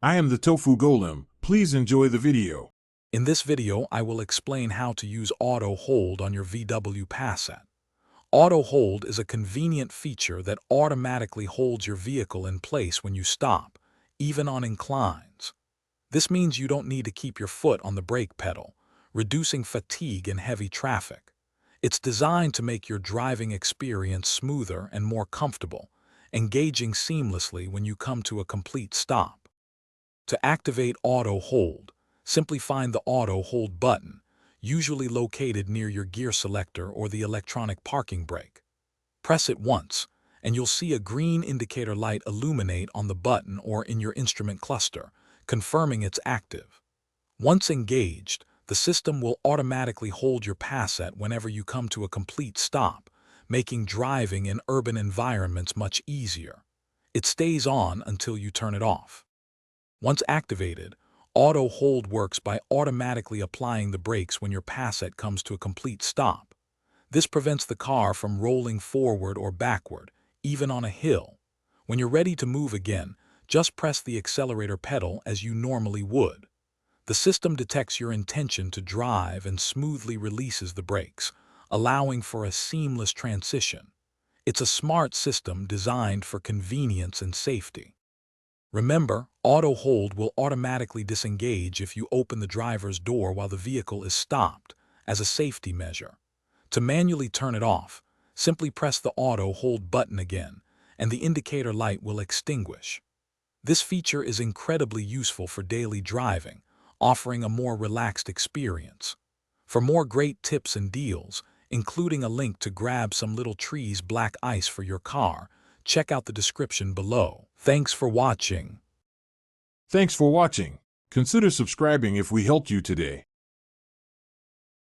I am the Tofu Golem. Please enjoy the video. In this video, I will explain how to use Auto Hold on your VW Passat. Auto Hold is a convenient feature that automatically holds your vehicle in place when you stop, even on inclines. This means you don't need to keep your foot on the brake pedal, reducing fatigue in heavy traffic. It's designed to make your driving experience smoother and more comfortable, engaging seamlessly when you come to a complete stop. To activate Auto Hold, simply find the Auto Hold button, usually located near your gear selector or the electronic parking brake. Press it once, and you'll see a green indicator light illuminate on the button or in your instrument cluster, confirming it's active. Once engaged, the system will automatically hold your Passat whenever you come to a complete stop, making driving in urban environments much easier. It stays on until you turn it off. Once activated, Auto Hold works by automatically applying the brakes when your Passat comes to a complete stop. This prevents the car from rolling forward or backward, even on a hill. When you're ready to move again, just press the accelerator pedal as you normally would. The system detects your intention to drive and smoothly releases the brakes, allowing for a seamless transition. It's a smart system designed for convenience and safety. Remember, Auto Hold will automatically disengage if you open the driver's door while the vehicle is stopped, as a safety measure. To manually turn it off, simply press the Auto Hold button again, and the indicator light will extinguish. This feature is incredibly useful for daily driving, offering a more relaxed experience. For more great tips and deals, including a link to grab some Little Trees black ice for your car, check out the description below. Thanks for watching. Thanks for watching. Consider subscribing if we helped you today.